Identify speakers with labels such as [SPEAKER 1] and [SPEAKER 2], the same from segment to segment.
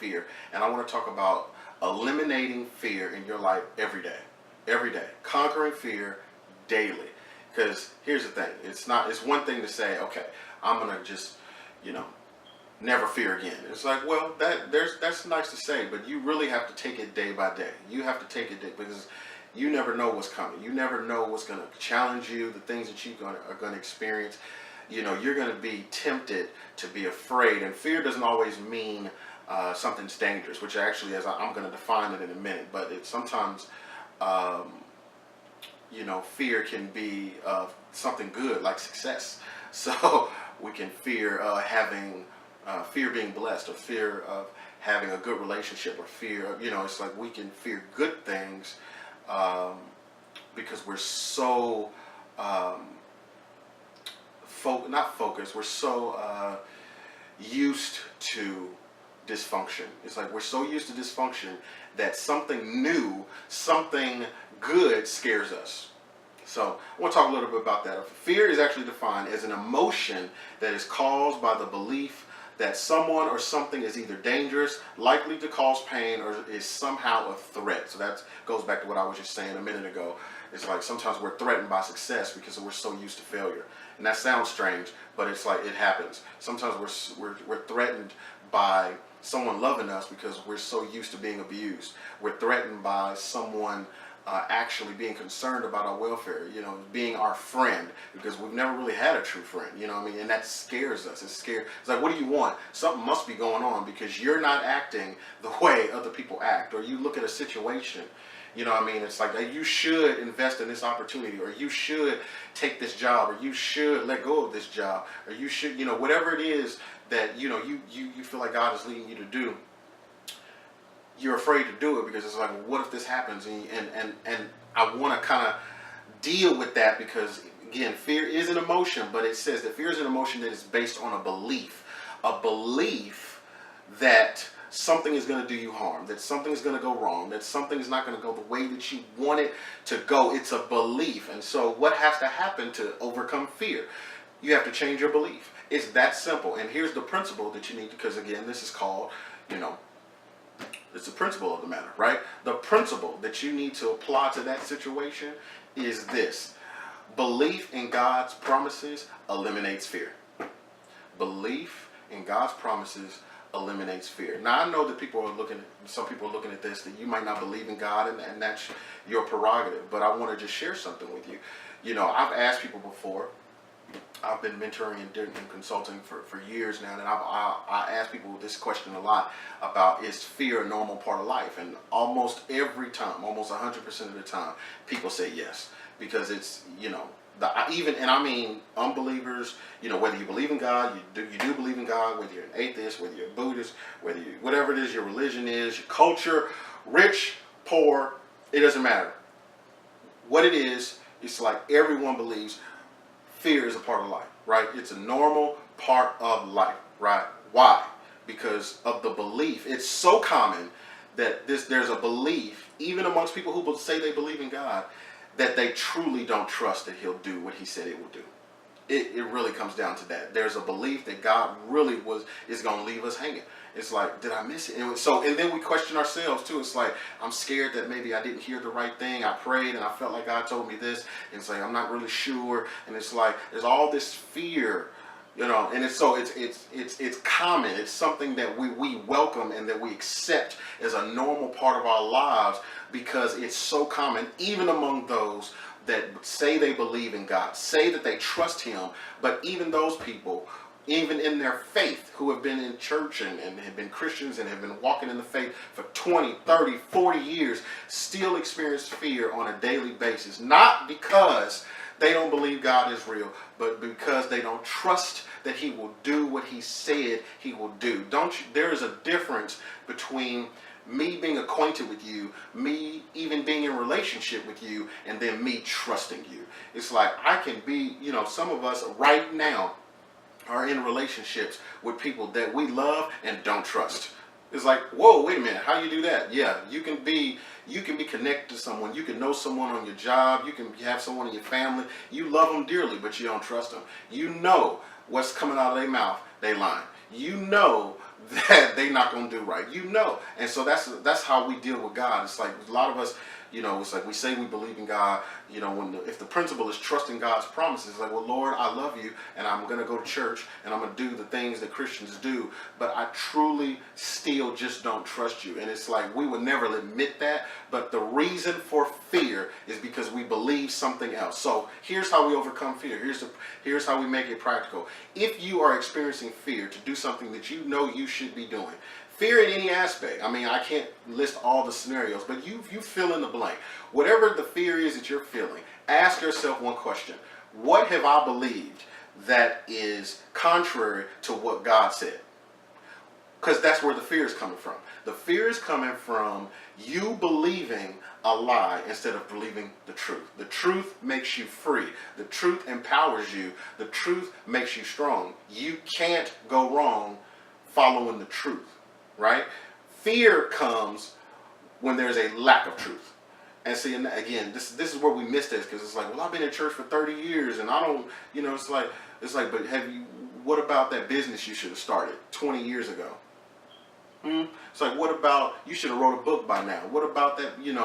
[SPEAKER 1] fear. And I want to talk about eliminating fear in your life every day. Every day. Conquering fear daily. Because here's the thing. It's one thing to say, okay, I'm going to just, you know, never fear again. It's like, well, that's nice to say, but you really have to take it day by day. You have to take it day, because you never know what's coming. You never know what's going to challenge you, the things that are going to experience. You know, you're going to be tempted to be afraid, and fear doesn't always mean something's dangerous, which actually, as I'm going to define it in a minute, but it sometimes, you know, fear can be something good, like success. So we can fear fear being blessed, or fear of having a good relationship, or fear of, you know, it's like we can fear good things because we're so not focused, we're so used to dysfunction. It's like we're so used to dysfunction that something new, something good scares us. So I want to talk a little bit about that. Fear is actually defined as an emotion that is caused by the belief that someone or something is either dangerous, likely to cause pain, or is somehow a threat. So that goes back to what I was just saying a minute ago. It's like sometimes we're threatened by success because we're so used to failure. And that sounds strange, but it's like it happens. Sometimes we're threatened by someone loving us because we're so used to being abused. We're threatened by someone actually being concerned about our welfare, you know, being our friend, because we've never really had a true friend, you know what I mean? And that scares us. It's like, what do you want? Something must be going on because you're not acting the way other people act, or you look at a situation, you know what I mean? It's like, you should invest in this opportunity, or you should take this job, or you should let go of this job, or you should, you know, whatever it is that, you know, you feel like God is leading you to do. You're afraid to do it because it's like, well, what if this happens? And I want to kind of deal with that because, again, fear is an emotion, but it says that fear is an emotion that is based on a belief that something is going to do you harm, that something is going to go wrong, that something is not going to go the way that you want it to go. It's a belief. And so what has to happen to overcome fear? You have to change your belief. It's that simple. And here's the principle that you need, because, again, this is called, you know, it's the principle of the matter, right? The principle that you need to apply to that situation is this: belief in God's promises eliminates fear. Belief in God's promises eliminates fear. Now, I know that some people are looking at this, that you might not believe in God, and that's your prerogative, but I want to just share something with you. You know, I've asked people before. I've been mentoring and consulting for years now, and I ask people this question a lot about, is fear a normal part of life? And almost every time, almost 100% of the time, people say yes, because it's, you know, and I mean unbelievers, you know, whether you believe in God, you do believe in God, whether you're an atheist, whether you're a Buddhist, whatever it is your religion is, your culture, rich, poor, it doesn't matter. What it is, it's like everyone believes fear is a part of life, right? It's a normal part of life, right? Why? Because of the belief. It's so common that there's a belief, even amongst people who say they believe in God, that they truly don't trust that He'll do what He said He will do. It really comes down to that. There's a belief that God really is going to leave us hanging. It's like, did I miss it? And then we question ourselves too. It's like, I'm scared that maybe I didn't hear the right thing. I prayed and I felt like God told me this. And it's like, I'm not really sure. And it's like, there's all this fear, you know. And it's common. It's something that we welcome and that we accept as a normal part of our lives, because it's so common, even among those that say they believe in God, say that they trust Him. But even those people, even in their faith, who have been in church and have been Christians and have been walking in the faith for 20, 30, 40 years, still experience fear on a daily basis. Not because they don't believe God is real, but because they don't trust that He will do what He said He will do. There is a difference between me being acquainted with you, me even being in relationship with you, and then me trusting you. It's like, I can be, you know, some of us right now are in relationships with people that we love and don't trust. It's like, whoa, wait a minute, how you do that? Yeah, you can be connected to someone. You can know someone on your job. You can have someone in your family. You love them dearly, but you don't trust them. You know what's coming out of their mouth, they lying. You know that they not going to do right. You know. And so that's how we deal with God. It's like a lot of us, it's like we say we believe in God, if the principle is trusting God's promises, it's like, well, Lord, I love you, and I'm going to go to church, and I'm going to do the things that Christians do, but I truly still just don't trust you. And it's like we would never admit that, but the reason for fear is because we believe something else. So here's how we overcome fear. Here's how we make it practical. If you are experiencing fear to do something that you know you should be doing, fear in any aspect. I mean, I can't list all the scenarios, but you fill in the blank. Whatever the fear is that you're feeling, ask yourself one question. What have I believed that is contrary to what God said? Because that's where the fear is coming from. The fear is coming from you believing a lie instead of believing the truth. The truth makes you free. The truth empowers you. The truth makes you strong. You can't go wrong following the truth. Right? Fear comes when there's a lack of truth. And see, and again, this is where we miss this, because it's like, well, I've been in church for 30 years and I don't, it's like, but what about that business you should have started 20 years ago? It's like, what about, you should have wrote a book by now? What about that, you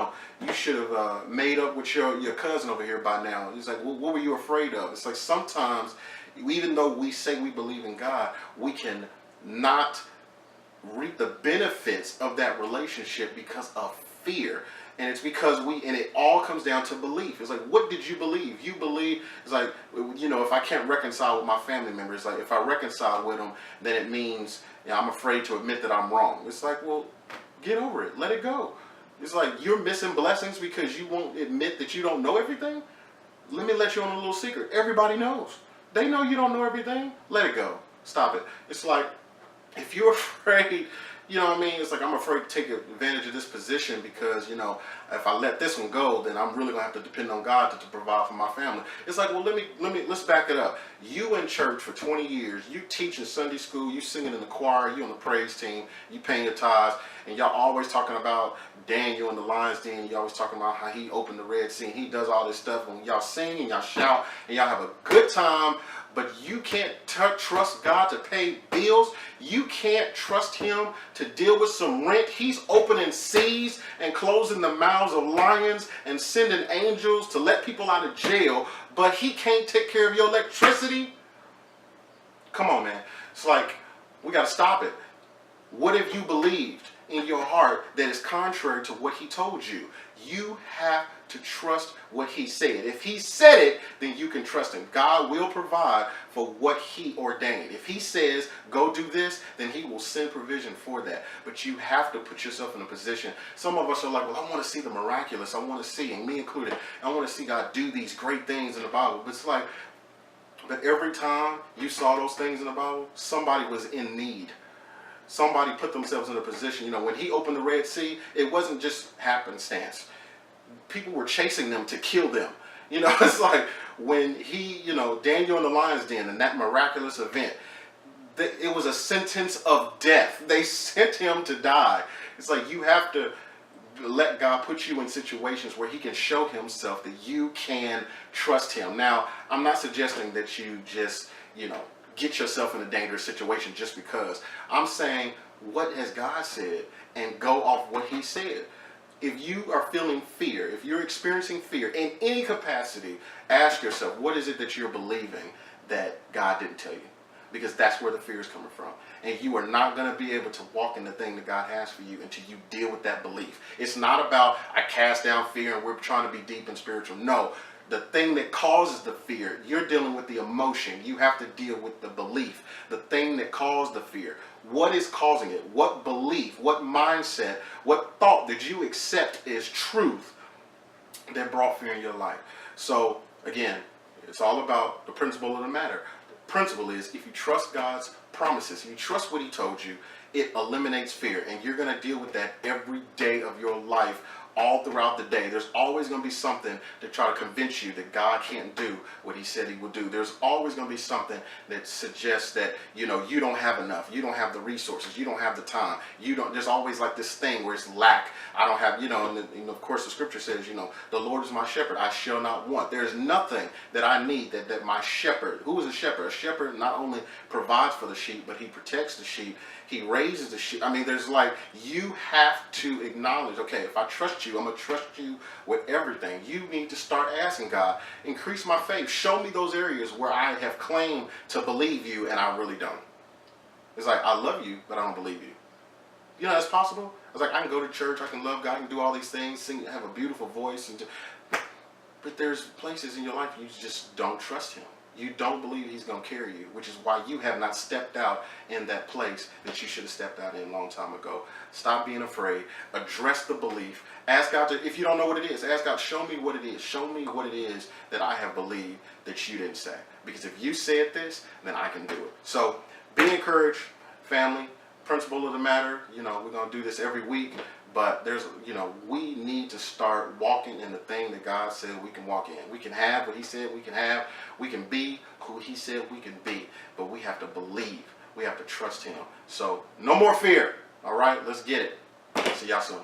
[SPEAKER 1] should have made up with your cousin over here by now? It's like, well, what were you afraid of? It's like sometimes, even though we say we believe in God, we can not reap the benefits of that relationship because of fear. And it's because and it all comes down to belief. It's like, what did you believe? You believe, it's like, if I can't reconcile with my family members, like if I reconcile with them, then it means I'm afraid to admit that I'm wrong. It's like, well, get over it. Let it go. It's like you're missing blessings because you won't admit that you don't know everything. Let me let you on a little secret. Everybody knows. They know you don't know everything. Let it go. Stop it. It's like, if you're afraid, it's like I'm afraid to take advantage of this position because, if I let this one go, then I'm really going to have to depend on God to provide for my family. It's like, well, let's back it up. You in church for 20 years, you teach in Sunday school, you singing in the choir, you on the praise team, you paying your tithes, and y'all always talking about Daniel in the lion's den. You always talking about how he opened the Red Sea. He does all this stuff, and y'all sing and y'all shout and y'all have a good time. But you can't trust God to pay bills. You can't trust him to deal with some rent. He's opening seas and closing the mouths of lions and sending angels to let people out of jail. But he can't take care of your electricity. Come on, man. It's like, we got to stop it. What have you believed in your heart that is contrary to what he told you? You have to trust what he said. If he said it, then you can trust him. God will provide for what he ordained. If he says, go do this, then he will send provision for that. But you have to put yourself in a position. Some of us are like, well, I want to see the miraculous. I want to see, and me included, I want to see God do these great things in the Bible. But it's like, but every time you saw those things in the Bible, somebody was in need. Somebody put themselves in a position. When he opened the Red Sea, it wasn't just happenstance. People were chasing them to kill them. It's like when he, Daniel in the lion's den and that miraculous event, it was a sentence of death. They sent him to die. It's like you have to let God put you in situations where he can show himself that you can trust him. Now, I'm not suggesting that you just, get yourself in a dangerous situation just because. I'm saying, what has God said? And go off what he said. If you are feeling fear, if you're experiencing fear in any capacity, ask yourself, what is it that you're believing that God didn't tell you? Because that's where the fear is coming from. And you are not going to be able to walk in the thing that God has for you until you deal with that belief. It's not about, I cast down fear and we're trying to be deep and spiritual. No. The thing that causes the fear, you're dealing with the emotion. You have to deal with the belief. The thing that caused the fear. What is causing it? What belief, what mindset, what thought did you accept as truth that brought fear in your life? So, again, it's all about the principle of the matter. The principle is, if you trust God's promises, if you trust what he told you, it eliminates fear. And you're going to deal with that every day of your life, all throughout the day. There's always going to be something to try to convince you that God can't do what he said he would do. There's always going to be something that suggests that, you know, you don't have enough. You don't have the resources. You don't have the time. You don't, there's always like this thing where it's lack. I don't have, you know, and of course the scripture says, you know, the Lord is my shepherd. I shall not want. There's nothing that I need that my shepherd, who is a shepherd? A shepherd not only provides for the sheep, but he protects the sheep. He raises the sheep. I mean, there's like, you have to acknowledge, okay, if I trust you, I'm going to trust you with everything. You need to start asking God, increase my faith. Show me those areas where I have claimed to believe you and I really don't. It's like, I love you, but I don't believe you. You know, that's possible. I was like, I can go to church, I can love God, I can do all these things, sing, have a beautiful voice. But there's places in your life you just don't trust him. You don't believe he's going to carry you, which is why you have not stepped out in that place that you should have stepped out in a long time ago. Stop being afraid. Address the belief. Ask God to, if you don't know what it is, ask God, show me what it is. Show me what it is that I have believed that you didn't say. Because if you said this, then I can do it. So be encouraged, family. Principle of the matter, you know, we're going to do this every week. But there's, you know, we need to start walking in the thing that God said we can walk in. We can have what he said we can have. We can be who he said we can be. But we have to believe. We have to trust him. So no more fear. All right, let's get it. See y'all soon.